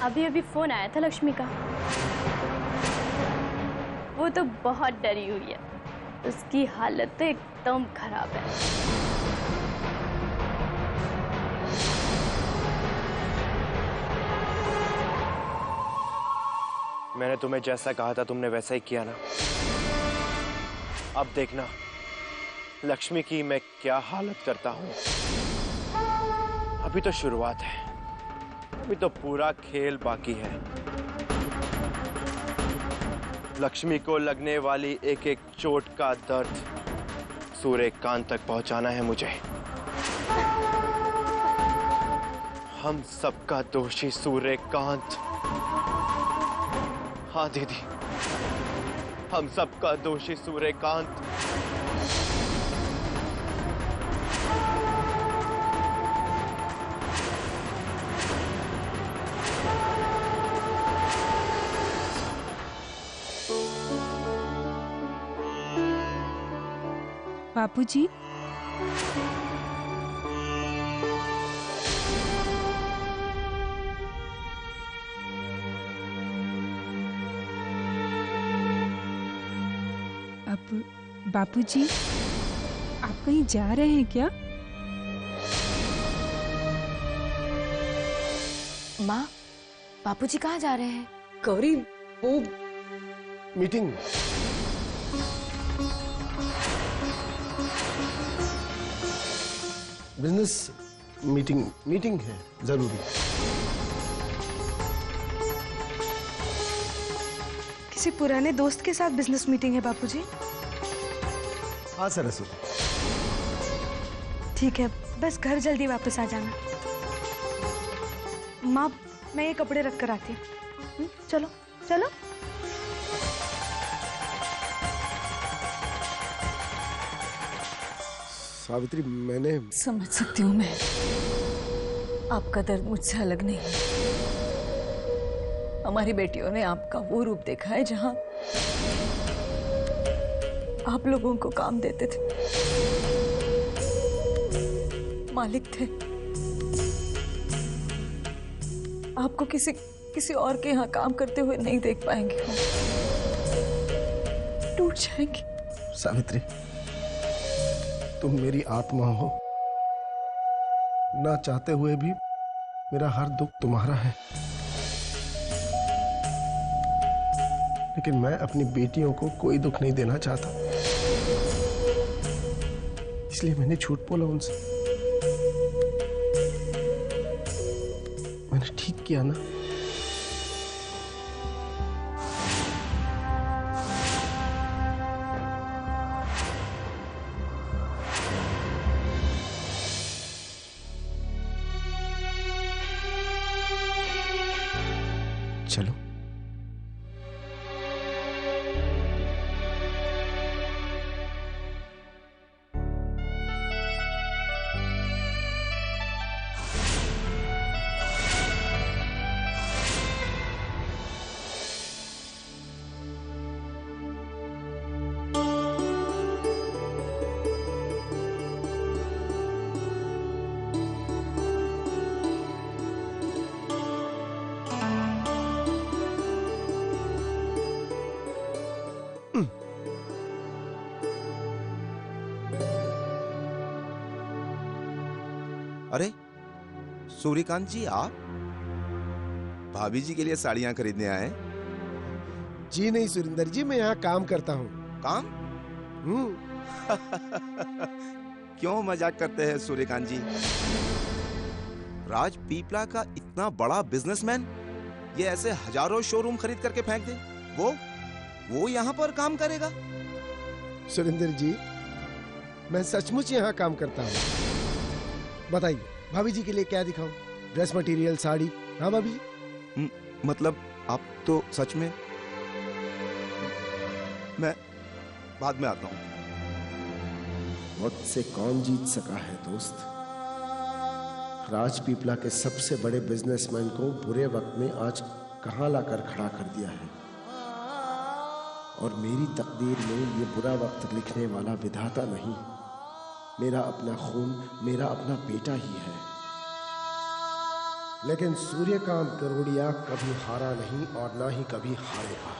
अभी अभी फोन आया था लक्ष्मी का। वो तो बहुत डरी हुई है, उसकी हालत तो एकदम खराब है। मैंने तुम्हें जैसा कहा था तुमने वैसा ही किया ना। अब देखना लक्ष्मी की मैं क्या हालत करता हूं। अभी तो शुरुआत है, अभी तो पूरा खेल बाकी है। लक्ष्मी को लगने वाली एक एक चोट का दर्द सूर्यकांत तक पहुंचाना है मुझे। हम सबका दोषी सूर्यकांत। हाँ दीदी, हम सबका दोषी सूर्यकांत। बापूजी, अब बापूजी आप कहीं जा रहे हैं क्या? माँ, बापूजी कहाँ जा रहे हैं? गौरी, वो मीटिंग। बिजनेस मीटिंग है जरूरी। किसी पुराने दोस्त के साथ बिजनेस मीटिंग है बापूजी? हाँ सरस्वती। ठीक है, बस घर जल्दी वापस आ जाना। माँ, मैं ये कपड़े रख कर आती हूँ। चलो चलो। सावित्री, मैंने समझ सकती हूँ मैं, आपका दर्द मुझसे अलग नहीं है। हमारी बेटियों ने आपका वो रूप देखा है जहां आप लोगों को काम देते थे, मालिक थे। आपको किसी और के यहाँ काम करते हुए नहीं देख पाएंगे, टूट जाएंगे। सावित्री, तुम मेरी आत्मा हो, ना चाहते हुए भी मेरा हर दुख तुम्हारा है। लेकिन मैं अपनी बेटियों को कोई दुख नहीं देना चाहता, इसलिए मैंने झूठ बोला उनसे। मैंने ठीक किया ना? चलो। अरे सूर्यकांत जी, आप भाभी जी के लिए साड़ियां खरीदने आए? जी नहीं सुरेंद्र जी, मैं यहाँ काम करता हूँ। काम? क्यों मजाक करते हैं सूर्यकांत जी? राज पीपला का इतना बड़ा बिजनेसमैन ये ऐसे हजारों शोरूम खरीद करके फेंक दे? वो यहाँ पर काम करेगा? सुरेंद्र जी, मैं सचमुच यहाँ काम करता हूँ। बताइए, भाभी जी के लिए क्या दिखाऊं? Dress material, sari? हाँ भाभी जी। मतलब आप तो सच में? मैं बाद में आता हूँ। मुझसे कौन जीत सका है दोस्त? राज पीपला के सबसे बड़े बिजनेसमैन को बुरे वक्त में आज कहां लाकर खड़ा कर दिया है। और मेरी तकदीर में ये बुरा वक्त लिखने वाला विधाता नहीं, मेरा अपना खून, मेरा अपना बेटा ही है। लेकिन सूर्यकांत गरुड़िया कभी हारा नहीं और ना ही कभी हारेगा।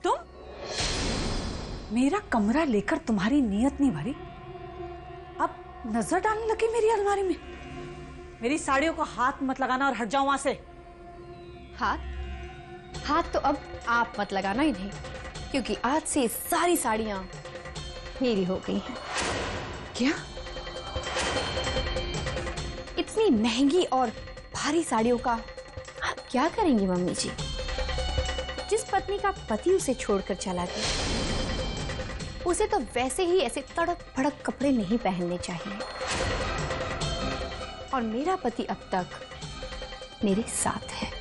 तुम मेरा कमरा लेकर तुम्हारी नीयत नहीं भरी, अब नजर डालने लगी मेरी अलमारी में। मेरी साड़ियों को हाथ मत लगाना और हट जाओ वहां से। हाथ तो अब आप मत लगाना ही नहीं, क्योंकि आज से सारी साड़ियां मेरी हो गई हैं। क्या? इतनी महंगी और भारी साड़ियों का आप क्या करेंगी मम्मी जी? जिस पत्नी का पति उसे छोड़कर चला गया, उसे तो वैसे ही ऐसे तड़क भड़क कपड़े नहीं पहनने चाहिए। और मेरा पति अब तक मेरे साथ है,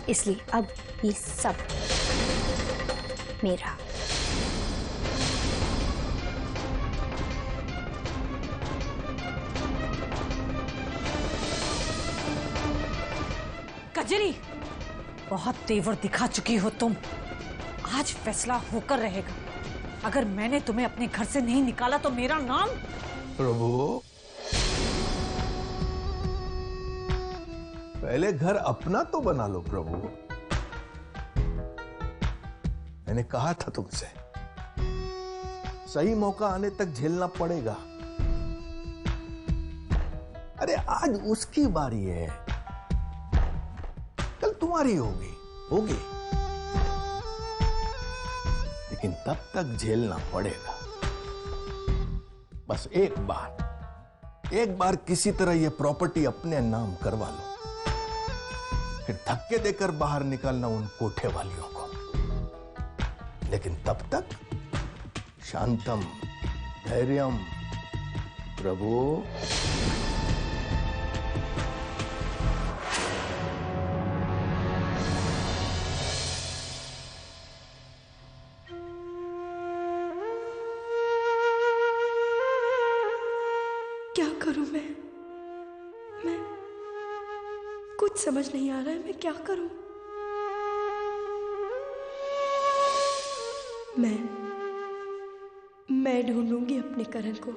इसलिए अब ये सब मेरा। कजरी, बहुत तेवर दिखा चुकी हो तुम। आज फैसला होकर रहेगा। अगर मैंने तुम्हें अपने घर से नहीं निकाला तो मेरा नाम। प्रभु, पहले घर अपना तो बना लो प्रभु। मैंने कहा था तुमसे, सही मौका आने तक झेलना पड़ेगा। अरे आज उसकी बारी है, कल तुम्हारी होगी। लेकिन तब तक झेलना पड़ेगा। बस एक बार किसी तरह यह प्रॉपर्टी अपने नाम करवा लो, फिर धक्के देकर बाहर निकालना उन कोठे वालियों को। लेकिन तब तक शांतम धैर्यम प्रभु। क्या करूं मैं कुछ समझ नहीं आ रहा है। मैं क्या करूं? मैं ढूंढूंगी अपने करण को।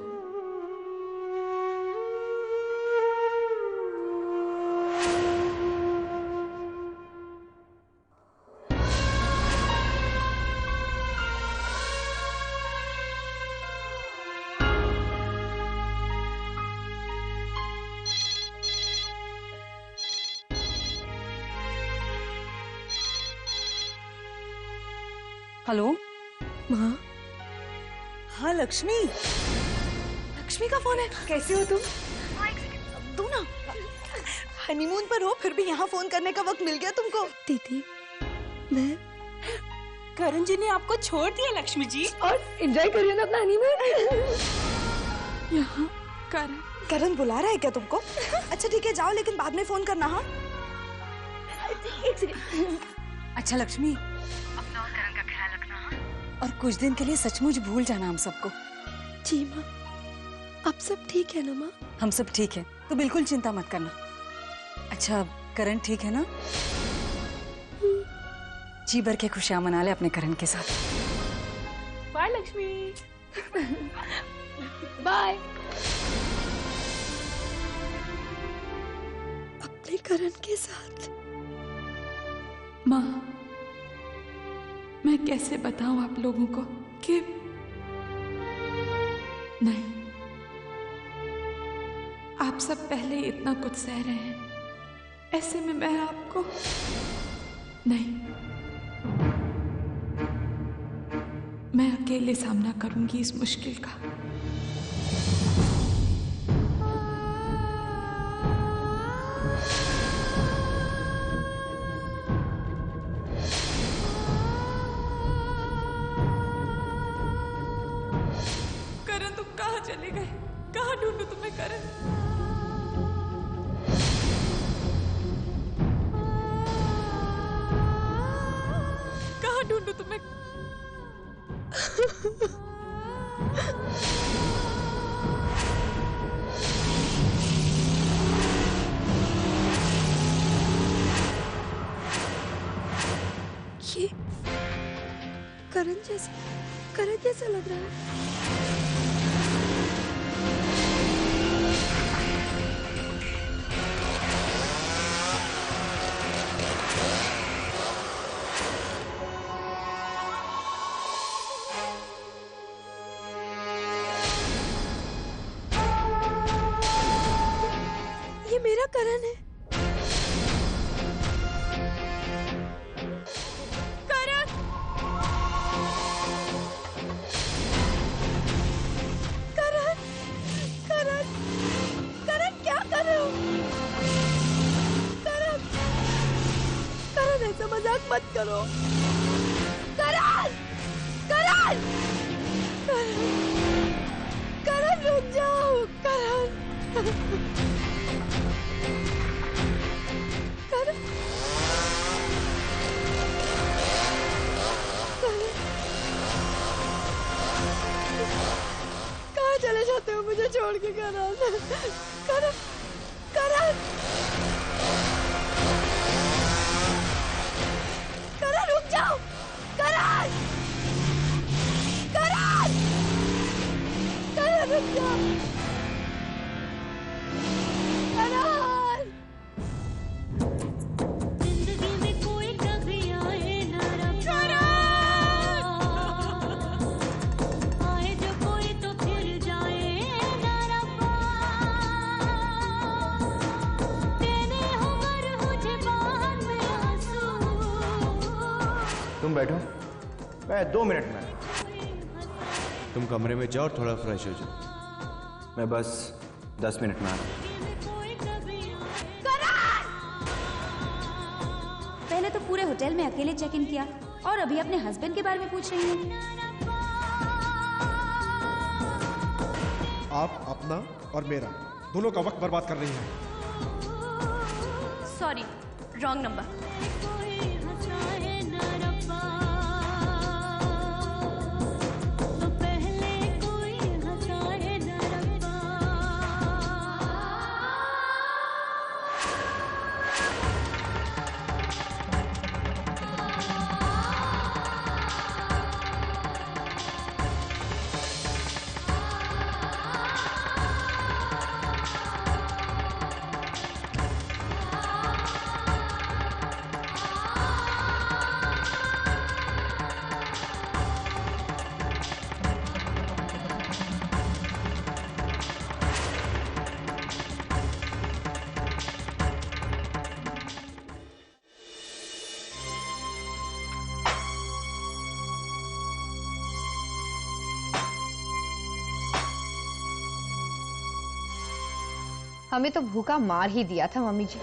हेलो माँ। हाँ लक्ष्मी का फोन है। कैसी हो तुम? दो ना, हनीमून पर हो फिर भी यहाँ फोन करने का वक्त मिल गया तुमको। दीदी, मैं करण जी ने आपको छोड़ दिया लक्ष्मी जी, और एंजॉय करिए ना अपना हनीमून। यहाँ करण बुला रहा है क्या तुमको? अच्छा ठीक है, जाओ, लेकिन बाद में फोन करना। हाँ एक सेकंड। अच्छा लक्ष्मी, अपना और करण का ख्याल रखना। और कुछ दिन के लिए सचमुच भूल जाना हम सबको। जी माँ। अब सब ठीक है ना माँ? हम सब ठीक है, तो बिल्कुल चिंता मत करना। अच्छा करण ठीक है ना? जी भर के खुशियां मना ले अपने करण के साथ। बाय लक्ष्मी। बाय। अपने करण के साथ। माँ, मैं कैसे बताऊं आप लोगों को कि नहीं, आप सब पहले ही इतना कुछ सह रहे हैं, ऐसे में मैं आपको नहीं, मैं अकेले सामना करूंगी इस मुश्किल का। करण, तुम कहाँ चले गए? कहाँ ढूंढूं तुम्हें करण? कहाँ ढूंढूं तुम्हें? ये करण जैसा लग रहा है। करण है? करण! करण! करण! करण क्या कर रहे हो? करण! करण ऐसा मजाक मत करो। करण! करण! करण! करण रुक जाओ। करण! करण! कहाँ चले जाते हो मुझे छोड़ के? करण! करण! करण! करण रुक जाओ। करण! करण! करण रुक जाओ। करण! जिंदगी में कोई कभी आए ना रब्बा, आए जो कोई तो फिर जाए ना रब्बा, तेरे उम्र मुझे बाहर में आंसू। तुम बैठो, मैं 2 मिनट में। तुम कमरे में जाओ और थोड़ा फ्रेश हो जाओ। मैं बस 10 मिनट में आ रहा हूं। पहले तो पूरे होटल में अकेले चेक इन किया और अभी अपने हस्बैंड के बारे में पूछ रही हैं। आप अपना और मेरा दोनों का वक्त बर्बाद कर रही हैं। Sorry, wrong number. हमें तो भूखा मार ही दिया था मम्मी जी,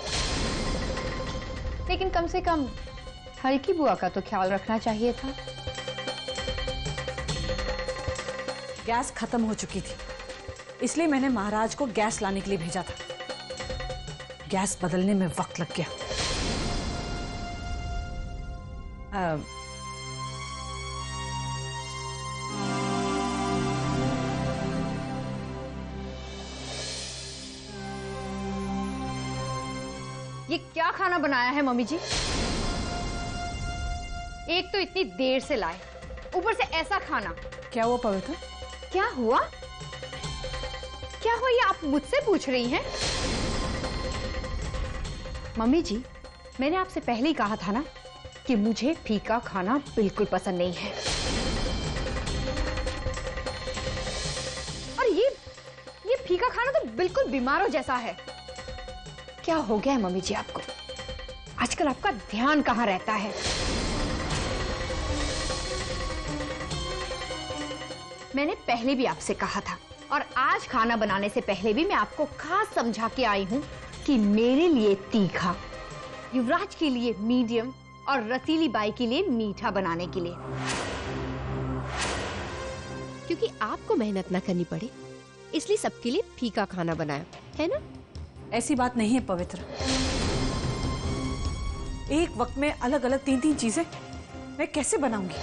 लेकिन कम से कम हल्की बुआ का तो ख्याल रखना चाहिए था। गैस खत्म हो चुकी थी, इसलिए मैंने महाराज को गैस लाने के लिए भेजा था। गैस बदलने में वक्त लग गया। ये क्या खाना बनाया है मम्मी जी? एक तो इतनी देर से लाए, ऊपर से ऐसा खाना। क्या हुआ पवित्र? क्या हुआ? क्या हुआ ये आप मुझसे पूछ रही हैं? मम्मी जी, मैंने आपसे पहले ही कहा था ना कि मुझे फीका खाना बिल्कुल पसंद नहीं है। और ये फीका खाना तो बिल्कुल बीमारों जैसा है। क्या हो गया है मम्मी जी आपको? आजकल आपका ध्यान कहाँ रहता है? मैंने पहले भी आपसे कहा था और आज खाना बनाने से पहले भी मैं आपको खास समझा के आई हूं कि मेरे लिए तीखा, युवराज के लिए मीडियम और रसीली बाई के लिए मीठा बनाने के लिए, क्योंकि आपको मेहनत ना करनी पड़े इसलिए सबके लिए फीका खाना बनाया है ना? ऐसी बात नहीं है पवित्र। एक वक्त में अलग अलग 3-3 चीजें मैं कैसे बनाऊंगी?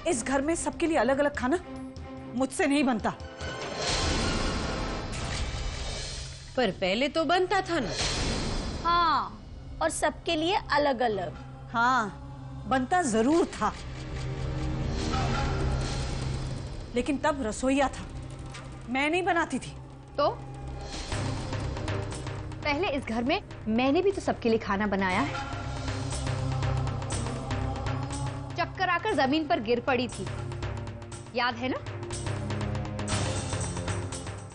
इस घर में सबके लिए अलग अलग खाना मुझसे नहीं बनता। पर पहले तो बनता था ना। हाँ, और सबके लिए अलग अलग। हाँ, बनता जरूर था, लेकिन तब रसोईया था, मैं नहीं बनाती थी। तो पहले इस घर में मैंने भी तो सबके लिए खाना बनाया है। चक्कर आकर जमीन पर गिर पड़ी थी, याद है ना?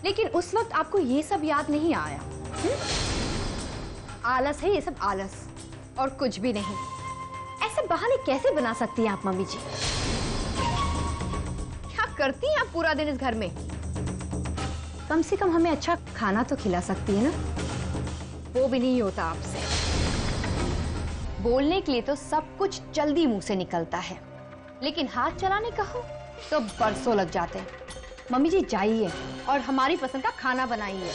लेकिन उस वक्त आपको ये सब याद नहीं आया। आलस है ये सब, आलस और कुछ भी नहीं। ऐसे बहाने कैसे बना सकती हैं आप मम्मी जी? क्या करती हैं आप पूरा दिन इस घर में? कम से कम हमें अच्छा खाना तो खिला सकती है ना, वो भी नहीं होता आपसे। बोलने के लिए तो सब कुछ जल्दी मुंह से निकलता है, लेकिन हाथ चलाने का हो तो बरसों लग जाते हैं। मम्मी जी जाइए और हमारी पसंद का खाना बनाइए।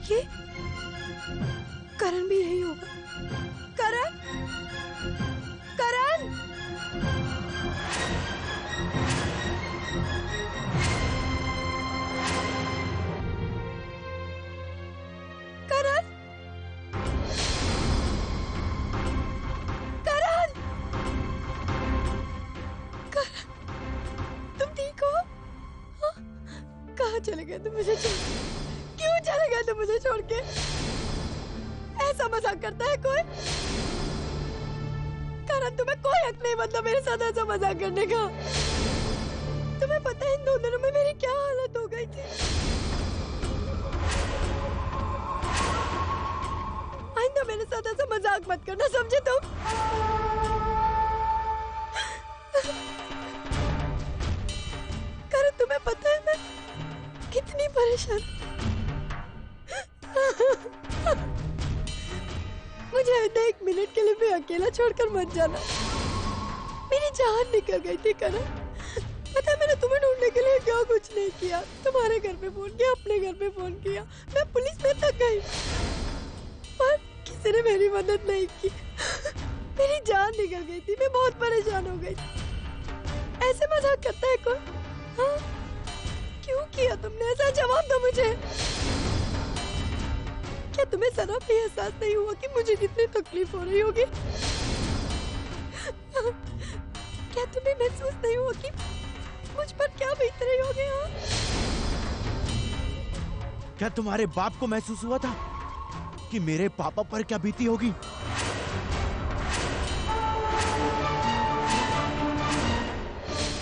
ये करण भी यही होगा। करण, करण, करण, करण, करण, तुम ठीक हो? हाँ? कहाँ चले गए तुम मुझे छोड़? क्यों चले गए तुम मुझे छोड़ के? ऐसा मजाक करता है कोई? करण, तुम्हें कोई हक नहीं मतलब मेरे साथ ऐसा मजाक करने का। तुम्हें पता है इन 2 दिनों में मेरी क्या हालत हो गई थी? आइंदा मेरे साथ ऐसा मजाक मत करना, समझे तुम? करण, तुम्हें पता है मैं कितनी परेशान। मुझे आइंदा 1 मिनट के लिए भी अकेला छोड़कर मत जाना। मेरी जान निकल गई थी करण। पता है मैंने तुम्हें ढूंढने के लिए क्या कुछ नहीं किया। तुम्हारे घर पे फोन किया, अपने घर पे फोन किया, मैं पुलिस में तक गई, पर किसी ने मेरी मदद नहीं की। मेरी जान निकल गई थी, मैं बहुत परेशान हो गई। ऐसे मजाक करता है कोई? हाँ? क्यों किया तुमने ऐसा? जवाब दो मुझे। क्या तुम्हें जरा भी एहसास नहीं हुआ कि मुझे कितनी तकलीफ हो रही होगी? क्या तुम्हें महसूस नहीं हुआ कि मुझ पर क्या बीत रही होगी? हाँ? क्या तुम्हारे बाप को महसूस हुआ था कि मेरे पापा पर क्या बीती होगी?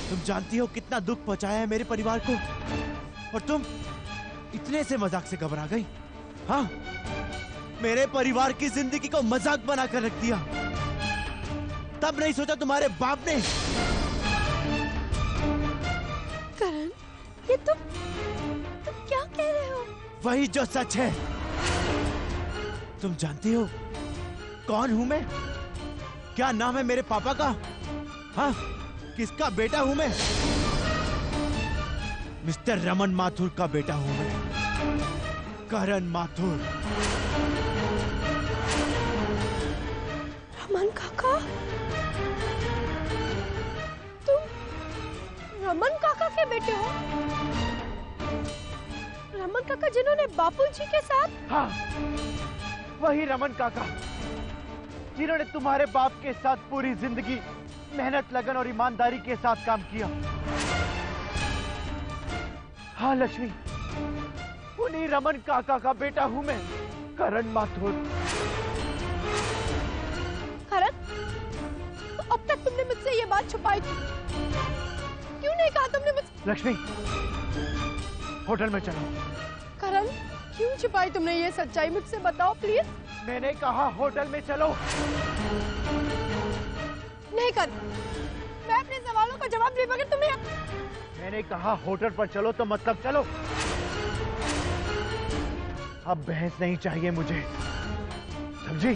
तुम जानती हो कितना दुख पहुंचाया है मेरे परिवार को, और तुम इतने से मजाक से घबरा गई? हाँ, मेरे परिवार की जिंदगी को मजाक बनाकर रख दिया। तब नहीं सोचा तुम्हारे बाप ने? करण, ये तुम क्या कह रहे हो? वही जो सच है। तुम जानती हो कौन हूं मैं? क्या नाम है मेरे पापा का? हाँ, किसका बेटा हूं मैं? मिस्टर रमन माथुर का बेटा हूं मैं, करण माथुर। रमन काका? तुम रमन काका के बेटे हो? रमन काका जिन्होंने बापूजी के साथ? हाँ, वही रमन काका जिन्होंने तुम्हारे बाप के साथ पूरी जिंदगी मेहनत, लगन और ईमानदारी के साथ काम किया। हाँ लक्ष्मी, उन्हीं रमन काका का बेटा हूं मैं, करण माथुर। करण, तो अब तक तुमने मुझसे ये बात छुपाई थी, क्यों नहीं कहा तुमने मुझसे? लक्ष्मी, होटल में चलो। करण, क्यों छुपाई तुमने ये सच्चाई? मुझसे बताओ प्लीज। मैंने कहा होटल में चलो। नहीं कर, मैं अपने सवालों का जवाब दे बगैर तुम्हें। मैंने कहा होटल पर चलो तो मतलब चलो। अब बहस नहीं चाहिए मुझे, समझी?